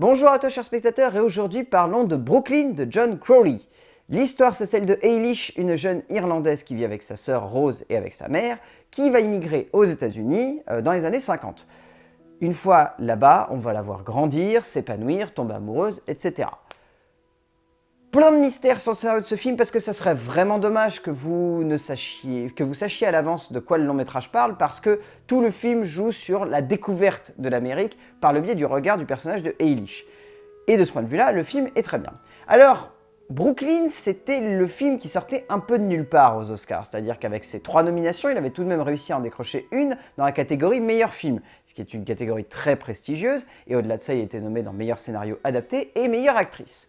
Bonjour à toi chers spectateurs et aujourd'hui parlons de Brooklyn de John Crowley. L'histoire c'est celle de Eilish, une jeune Irlandaise qui vit avec sa sœur Rose et avec sa mère, qui va immigrer aux États-Unis dans les années 50. Une fois là-bas, on va la voir grandir, s'épanouir, tomber amoureuse, etc. Plein de mystères sur le scénario de ce film parce que ça serait vraiment dommage que vous sachiez à l'avance de quoi le long métrage parle parce que tout le film joue sur la découverte de l'Amérique par le biais du regard du personnage de Eilish. Et de ce point de vue-là, le film est très bien. Alors, Brooklyn, c'était le film qui sortait un peu de nulle part aux Oscars, c'est-à-dire qu'avec ses 3 nominations, il avait tout de même réussi à en décrocher une dans la catégorie meilleur film, ce qui est une catégorie très prestigieuse, et au-delà de ça, il a été nommé dans meilleur scénario adapté et meilleure actrice.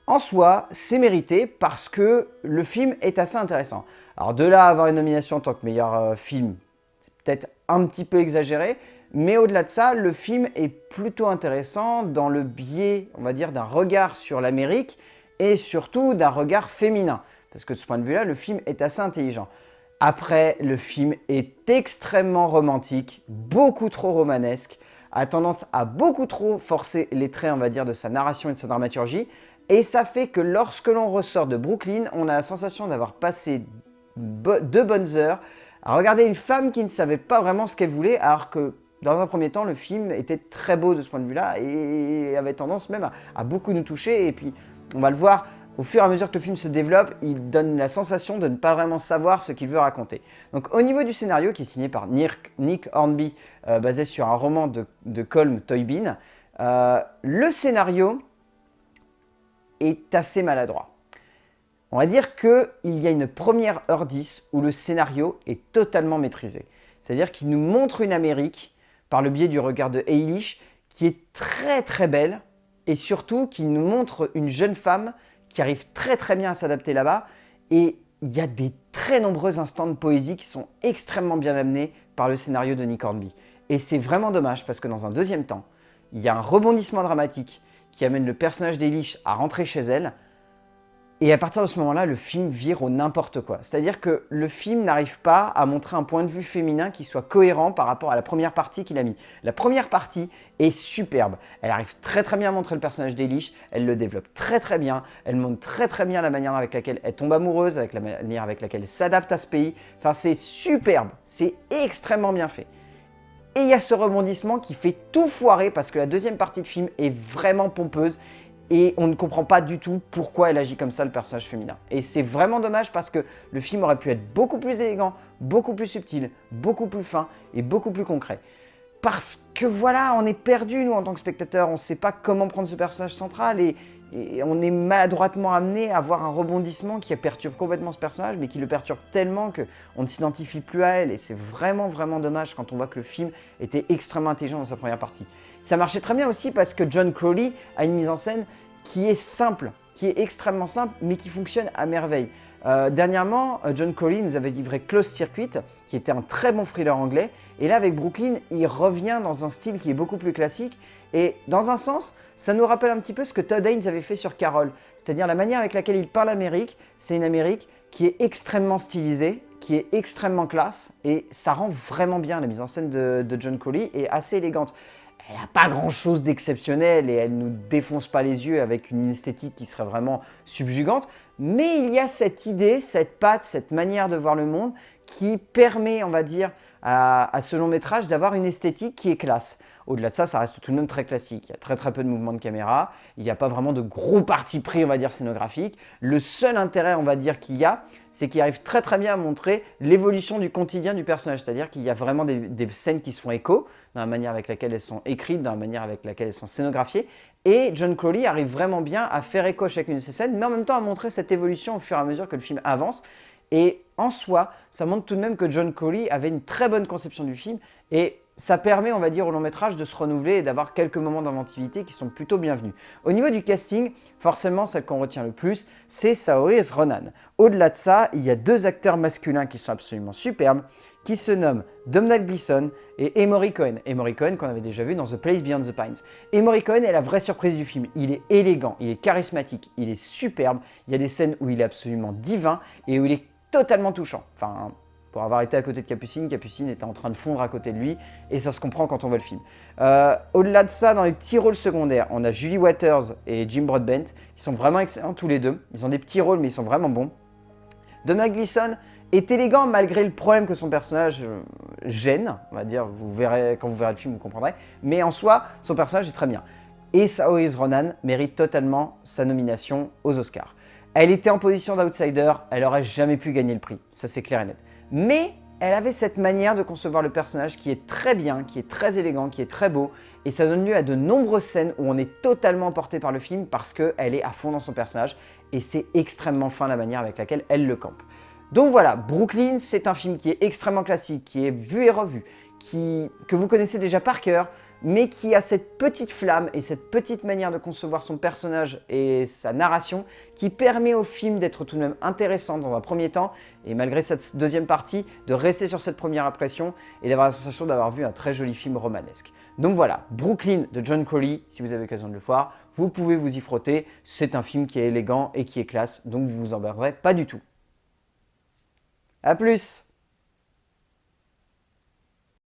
En soi, c'est mérité parce que le film est assez intéressant. Alors de là à avoir une nomination en tant que meilleur film, c'est peut-être un petit peu exagéré, mais au-delà de ça, le film est plutôt intéressant dans le biais, on va dire, d'un regard sur l'Amérique et surtout d'un regard féminin. Parce que de ce point de vue-là, le film est assez intelligent. Après, le film est extrêmement romantique, beaucoup trop romanesque, a tendance à beaucoup trop forcer les traits, on va dire, de sa narration et de sa dramaturgie. Et ça fait que lorsque l'on ressort de Brooklyn, on a la sensation d'avoir passé 2 bonnes heures à regarder une femme qui ne savait pas vraiment ce qu'elle voulait, alors que dans un premier temps, le film était très beau de ce point de vue-là et avait tendance même à beaucoup nous toucher. Et puis, on va le voir, au fur et à mesure que le film se développe, il donne la sensation de ne pas vraiment savoir ce qu'il veut raconter. Donc au niveau du scénario, qui est signé par Nick Hornby, basé sur un roman de Colm Tóibín, le scénario est assez maladroit. On va dire qu'il y a une première heure 10 où le scénario est totalement maîtrisé. C'est-à-dire qu'il nous montre une Amérique, par le biais du regard de Eilish, qui est très très belle, et surtout qui nous montre une jeune femme qui arrive très très bien à s'adapter là-bas, et il y a des très nombreux instants de poésie qui sont extrêmement bien amenés par le scénario de Nick Hornby. Et c'est vraiment dommage parce que dans un deuxième temps, il y a un rebondissement dramatique qui amène le personnage d'Eilish à rentrer chez elle. Et à partir de ce moment-là, le film vire au n'importe quoi. C'est-à-dire que le film n'arrive pas à montrer un point de vue féminin qui soit cohérent par rapport à la première partie qu'il a mis. La première partie est superbe. Elle arrive très très bien à montrer le personnage d'Eilish. Elle le développe très très bien. Elle montre très très bien la manière avec laquelle elle tombe amoureuse, avec la manière avec laquelle elle s'adapte à ce pays. Enfin, c'est superbe. C'est extrêmement bien fait. Et il y a ce rebondissement qui fait tout foirer parce que la deuxième partie de film est vraiment pompeuse et on ne comprend pas du tout pourquoi elle agit comme ça, le personnage féminin. Et c'est vraiment dommage parce que le film aurait pu être beaucoup plus élégant, beaucoup plus subtil, beaucoup plus fin et beaucoup plus concret. Parce que voilà, on est perdu nous en tant que spectateurs, on ne sait pas comment prendre ce personnage central et on est maladroitement amené à avoir un rebondissement qui perturbe complètement ce personnage, mais qui le perturbe tellement qu'on ne s'identifie plus à elle. Et c'est vraiment, vraiment dommage quand on voit que le film était extrêmement intelligent dans sa première partie. Ça marchait très bien aussi parce que John Crowley a une mise en scène qui est simple, qui est extrêmement simple, mais qui fonctionne à merveille. Dernièrement, John Crowley nous avait livré Close Circuit, qui était un très bon thriller anglais. Et là, avec Brooklyn, il revient dans un style qui est beaucoup plus classique. Et dans un sens, ça nous rappelle un petit peu ce que Todd Haynes avait fait sur Carol. C'est-à-dire la manière avec laquelle il parle Amérique, c'est une Amérique qui est extrêmement stylisée, qui est extrêmement classe. Et ça rend vraiment bien. La mise en scène de John Crowley est assez élégante. Elle n'a pas grand-chose d'exceptionnel et elle ne nous défonce pas les yeux avec une esthétique qui serait vraiment subjugante. Mais il y a cette idée, cette patte, cette manière de voir le monde qui permet, on va dire, à ce long métrage d'avoir une esthétique qui est classe. Au-delà de ça, ça reste tout de même très classique. Il y a très très peu de mouvements de caméra, il n'y a pas vraiment de gros parti pris, on va dire, scénographique. Le seul intérêt, on va dire, qu'il y a, c'est qu'il arrive très très bien à montrer l'évolution du quotidien du personnage. C'est-à-dire qu'il y a vraiment des scènes qui se font écho dans la manière avec laquelle elles sont écrites, dans la manière avec laquelle elles sont scénographiées. Et John Crowley arrive vraiment bien à faire écho à chacune de ces scènes, mais en même temps à montrer cette évolution au fur et à mesure que le film avance. Et en soi, ça montre tout de même que John Crowley avait une très bonne conception du film et ça permet, on va dire, au long métrage de se renouveler et d'avoir quelques moments d'inventivité qui sont plutôt bienvenus. Au niveau du casting, forcément, celle qu'on retient le plus, c'est Saoirse Ronan. Au-delà de ça, il y a 2 acteurs masculins qui sont absolument superbes, qui se nomment Domhnall Gleeson et Emory Cohen. Emory Cohen qu'on avait déjà vu dans The Place Beyond the Pines. Emory Cohen est la vraie surprise du film. Il est élégant, il est charismatique, il est superbe. Il y a des scènes où il est absolument divin et où il est totalement touchant. Enfin, Pour avoir été à côté de Capucine, Capucine était en train de fondre à côté de lui, et ça se comprend quand on voit le film. Au-delà de ça, dans les petits rôles secondaires, on a Julie Waters et Jim Broadbent, qui sont vraiment excellents tous les deux. Ils ont des petits rôles, mais ils sont vraiment bons. Domhnall Gleeson est élégant malgré le problème que son personnage gêne, on va dire, vous verrez, quand vous verrez le film, vous comprendrez. Mais en soi, son personnage est très bien. Et Saoirse Ronan mérite totalement sa nomination aux Oscars. Elle était en position d'outsider, elle n'aurait jamais pu gagner le prix, ça c'est clair et net. Mais elle avait cette manière de concevoir le personnage qui est très bien, qui est très élégant, qui est très beau, et ça donne lieu à de nombreuses scènes où on est totalement emporté par le film parce qu'elle est à fond dans son personnage, et c'est extrêmement fin la manière avec laquelle elle le campe. Donc voilà, Brooklyn, c'est un film qui est extrêmement classique, qui est vu et revu, que vous connaissez déjà par cœur, mais qui a cette petite flamme et cette petite manière de concevoir son personnage et sa narration qui permet au film d'être tout de même intéressant dans un premier temps et malgré cette deuxième partie, de rester sur cette première impression et d'avoir la sensation d'avoir vu un très joli film romanesque. Donc voilà, Brooklyn de John Crowley, si vous avez l'occasion de le voir, vous pouvez vous y frotter, c'est un film qui est élégant et qui est classe, donc vous vous emmerdrez pas du tout. A plus!